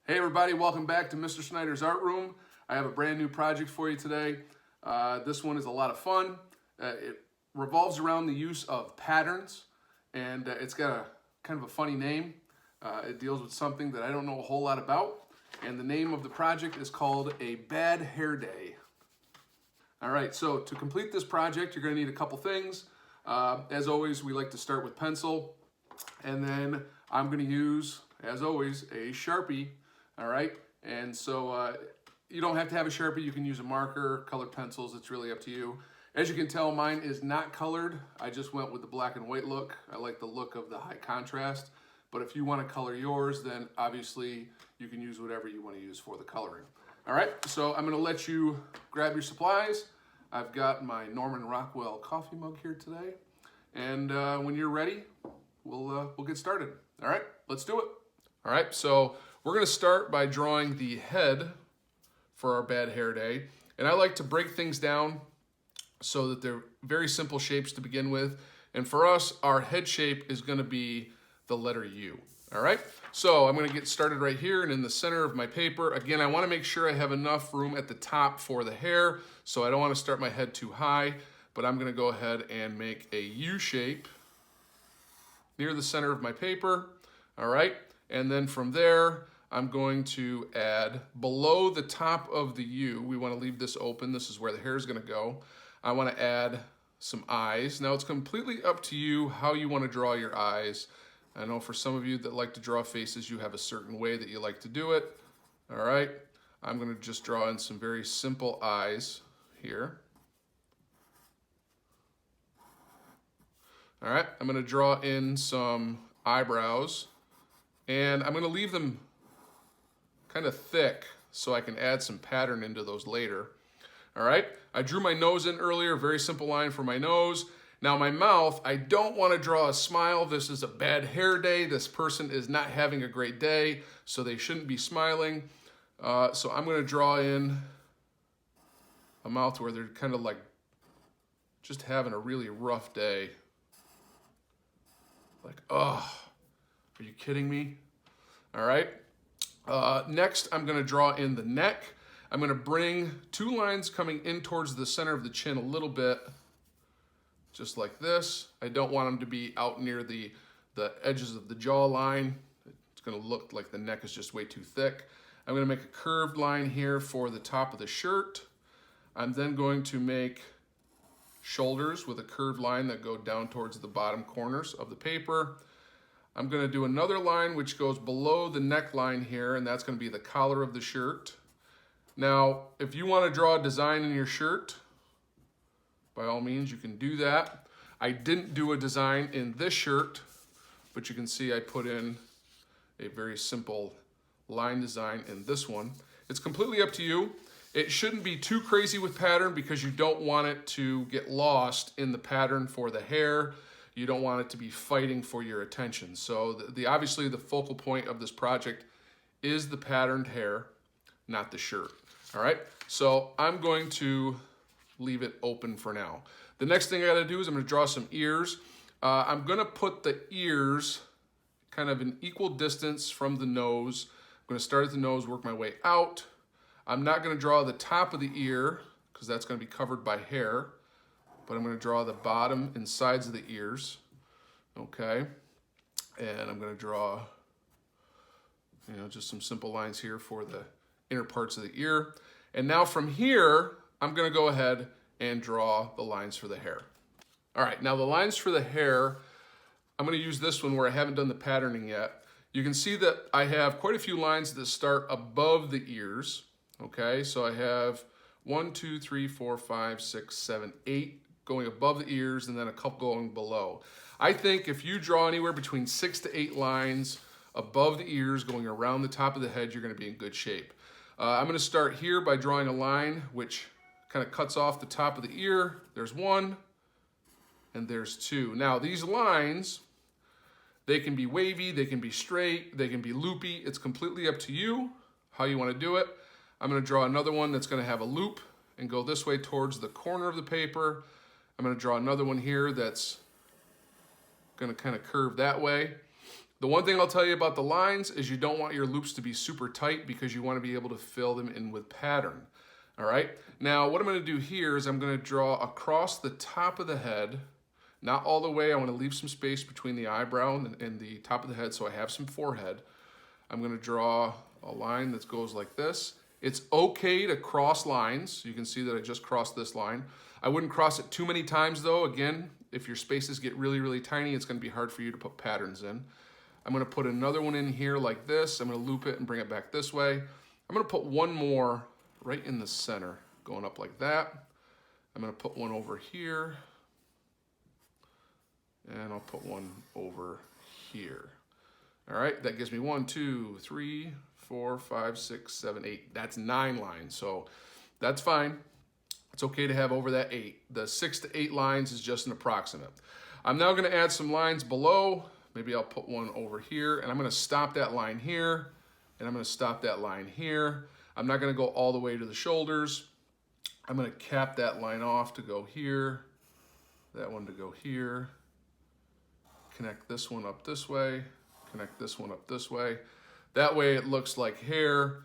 Hey everybody, welcome back to Mr. Snyder's Art Room. I have a brand new project for you today. This one is a lot of fun. It revolves around the use of patterns, and it's got a kind of a funny name. It deals with something that I don't know a whole lot about, and the name of the project is called A Bad Hair Day. All right, so to complete this project, you're going to need a couple things. As always, we like to start with pencil, and then I'm going to use, as always, a Sharpie. All right, and so you don't have to have a Sharpie. You can use a marker, colored pencils. It's really up to you. As you can tell, mine is not colored. I just went with the black and white look. I like the look of the high contrast. But if you want to color yours, then obviously you can use whatever you want to use for the coloring. All right, so I'm going to let you grab your supplies. I've got my Norman Rockwell coffee mug here today. And when you're ready, we'll get started. All right, let's do it. All right, so we're going to start by drawing the head for our bad hair day. And I like to break things down so that they're very simple shapes to begin with. And for us, our head shape is going to be the letter U. All right, so I'm going to get started right here and in the center of my paper. Again, I want to make sure I have enough room at the top for the hair, so I don't want to start my head too high, but I'm going to go ahead and make a U shape near the center of my paper. All right, and then from there, I'm going to add below the top of the U. We want to leave this open. This is where the hair is going to go. I want to add some eyes. Now it's completely up to you how you want to draw your eyes. I know for some of you that like to draw faces, you have a certain way that you like to do it. All right, I'm going to just draw in some very simple eyes here. All right, I'm going to draw in some eyebrows, and I'm going to leave them kind of thick so I can add some pattern into those later. All right, I drew my nose in earlier, very simple line for my nose. Now my mouth, I don't want to draw a smile. This is a bad hair day. This person is not having a great day, so they shouldn't be smiling. So I'm going to draw in a mouth where they're kind of like just having a really rough day. Like, oh, are you kidding me? All right. Next, I'm going to draw in the neck. I'm going to bring two lines coming in towards the center of the chin a little bit, just like this. I don't want them to be out near the edges of the jawline. It's going to look like the neck is just way too thick. I'm going to make a curved line here for the top of the shirt. I'm then going to make shoulders with a curved line that go down towards the bottom corners of the paper. I'm going to do another line which goes below the neckline here, and that's going to be the collar of the shirt. Now, if you want to draw a design in your shirt, by all means, you can do that. I didn't do a design in this shirt, but you can see I put in a very simple line design in this one. It's completely up to you. It shouldn't be too crazy with pattern because you don't want it to get lost in the pattern for the hair. You don't want it to be fighting for your attention. So obviously the focal point of this project is the patterned hair, not the shirt. All right, so I'm going to leave it open for now. The next thing I gotta do is I'm gonna draw some ears. I'm gonna put the ears kind of an equal distance from the nose. I'm gonna start at the nose, work my way out. I'm not gonna draw the top of the ear because that's gonna be covered by hair, but I'm gonna draw the bottom and sides of the ears, okay? And I'm gonna draw, just some simple lines here for the inner parts of the ear. And now from here, I'm gonna go ahead and draw the lines for the hair. All right, now the lines for the hair, I'm gonna use this one where I haven't done the patterning yet. You can see that I have quite a few lines that start above the ears, okay? So I have 1, 2, 3, 4, 5, 6, 7, 8 going above the ears and then a couple going below. I think if you draw anywhere between 6 to 8 lines above the ears going around the top of the head, you're gonna be in good shape. I'm gonna start here by drawing a line which kind of cuts off the top of the ear. There's 1 and there's 2. Now these lines, they can be wavy, they can be straight, they can be loopy. It's completely up to you how you want to do it. I'm going to draw another one that's going to have a loop and go this way towards the corner of the paper. I'm going to draw another one here that's going to kind of curve that way. The one thing I'll tell you about the lines is you don't want your loops to be super tight because you want to be able to fill them in with pattern. All right, now what I'm going to do here is I'm going to draw across the top of the head, not all the way. I want to leave some space between the eyebrow and the top of the head so I have some forehead. I'm going to draw a line that goes like this. It's okay to cross lines. You can see that I just crossed this line. I wouldn't cross it too many times though. Again, if your spaces get really, really tiny, it's going to be hard for you to put patterns in. I'm going to put another one in here like this. I'm going to loop it and bring it back this way. I'm going to put one more right in the center, going up like that. I'm going to put one over here. And I'll put one over here. All right, that gives me 1, 2, 3, 4, 5, 6, 7, 8. That's 9 lines, so that's fine. It's okay to have over that 8. The 6 to 8 lines is just an approximate. I'm now going to add some lines below. Maybe I'll put one over here, and I'm going to stop that line here, and I'm going to stop that line here. I'm not going to go all the way to the shoulders. I'm going to cap that line off to go here, that one to go here, connect this one up this way, connect this one up this way. That way it looks like hair.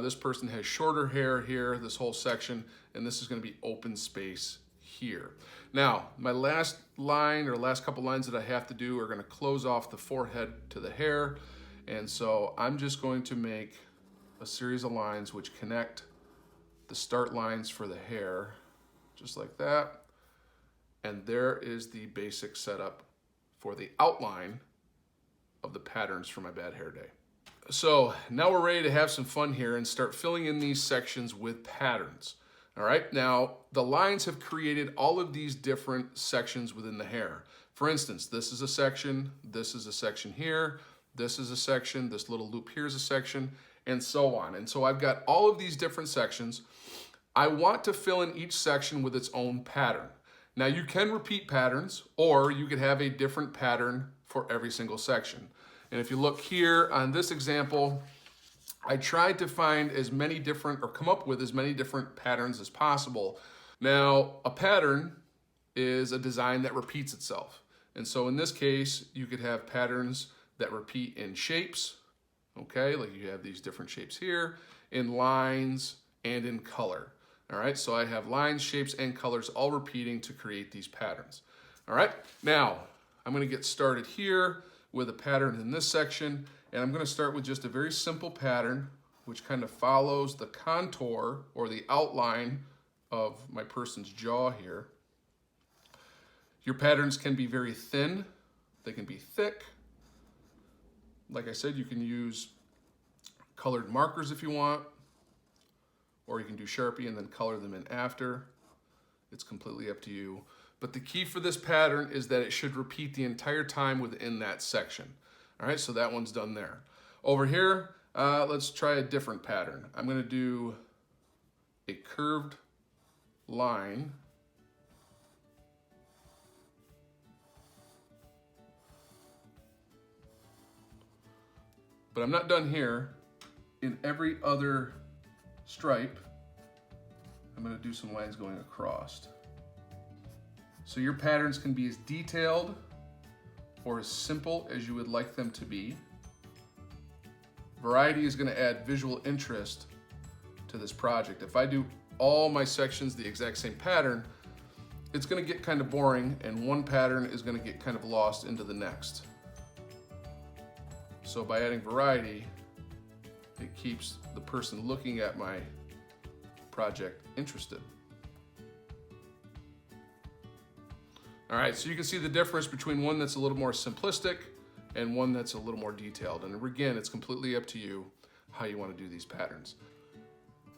This person has shorter hair here, this whole section, and this is going to be open space here. Now, my last line or last couple lines that I have to do are going to close off the forehead to the hair. And so I'm just going to make a series of lines which connect the start lines for the hair, just like that. And there is the basic setup for the outline of the patterns for my bad hair day. So now we're ready to have some fun here and start filling in these sections with patterns. All right, now the lines have created all of these different sections within the hair. For instance, this is a section here, this is a section, this little loop here is a section, and so on. And so I've got all of these different sections. I want to fill in each section with its own pattern. Now you can repeat patterns, or you could have a different pattern for every single section. And if you look here on this example, I tried to find as many different, or come up with as many different patterns as possible. Now, a pattern is a design that repeats itself. And so in this case, you could have patterns that repeat in shapes, okay? Like you have these different shapes here, in lines, and in color. All right, so I have lines, shapes, and colors all repeating to create these patterns. All right, now I'm gonna get started here with a pattern in this section, and I'm going to start with just a very simple pattern which kind of follows the contour or the outline of my person's jaw here. Your patterns can be very thin, they can be thick. Like I said, you can use colored markers if you want, or you can do Sharpie and then color them in after. It's completely up to you. But the key for this pattern is that it should repeat the entire time within that section. All right, so that one's done there. Over here, let's try a different pattern. I'm going to do a curved line. But I'm not done here. In every other stripe, I'm going to do some lines going across. So your patterns can be as detailed or as simple as you would like them to be. Variety is going to add visual interest to this project. If I do all my sections the exact same pattern, it's going to get kind of boring, and one pattern is going to get kind of lost into the next. So by adding variety, it keeps the person looking at my project interested. All right, so you can see the difference between one that's a little more simplistic and one that's a little more detailed. And again, it's completely up to you how you want to do these patterns.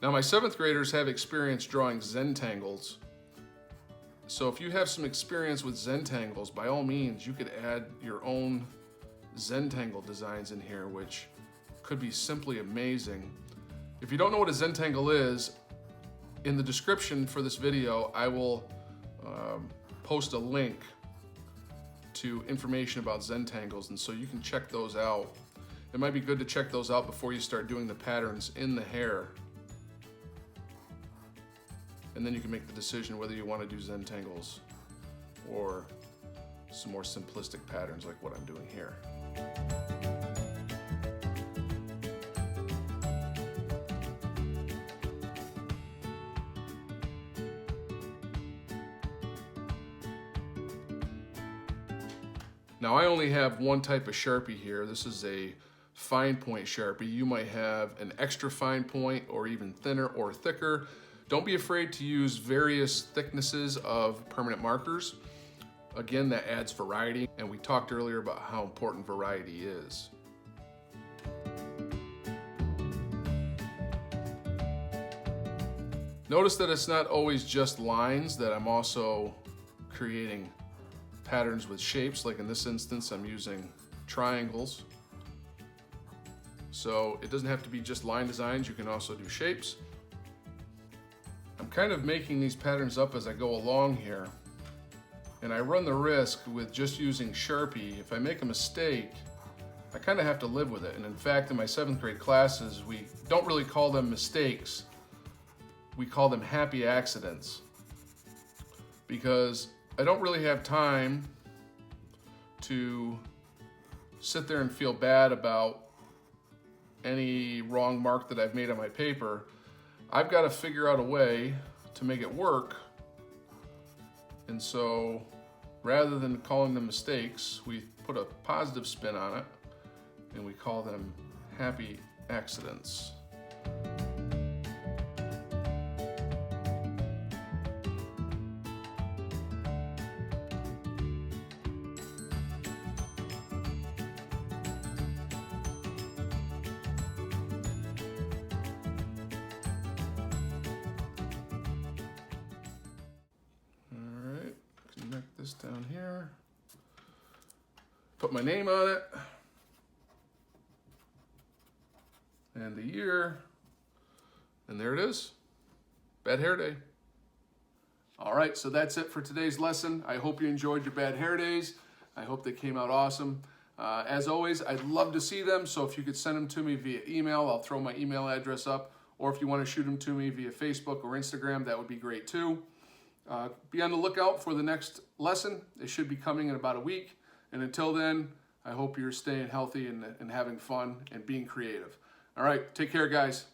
Now, my 7th graders have experience drawing Zentangles. So if you have some experience with Zentangles, by all means, you could add your own Zentangle designs in here, which could be simply amazing. If you don't know what a Zentangle is, in the description for this video, I will post a link to information about Zentangles, and so you can check those out. It might be good to check those out before you start doing the patterns in the hair. And then you can make the decision whether you want to do Zentangles or some more simplistic patterns like what I'm doing here. Now I only have one type of Sharpie here. This is a fine point Sharpie. You might have an extra fine point or even thinner or thicker. Don't be afraid to use various thicknesses of permanent markers. Again, that adds variety, and we talked earlier about how important variety is. Notice that it's not always just lines, that I'm also creating patterns with shapes. Like in this instance, I'm using triangles. So it doesn't have to be just line designs, you can also do shapes. I'm kind of making these patterns up as I go along here. And I run the risk with just using Sharpie, if I make a mistake, I kind of have to live with it. And in fact, in my 7th grade classes, we don't really call them mistakes. We call them happy accidents. Because I don't really have time to sit there and feel bad about any wrong mark that I've made on my paper. I've got to figure out a way to make it work. And so rather than calling them mistakes, we put a positive spin on it and we call them happy accidents. Connect this down here, put my name on it, and the year, and there it is, Bad Hair Day. All right, so that's it for today's lesson. I hope you enjoyed your Bad Hair Days. I hope they came out awesome. As always, I'd love to see them, so if you could send them to me via email, I'll throw my email address up, or if you want to shoot them to me via Facebook or Instagram, that would be great too. Be on the lookout for the next lesson. It should be coming in about a week. And until then, I hope you're staying healthy and having fun and being creative. All right, take care, guys.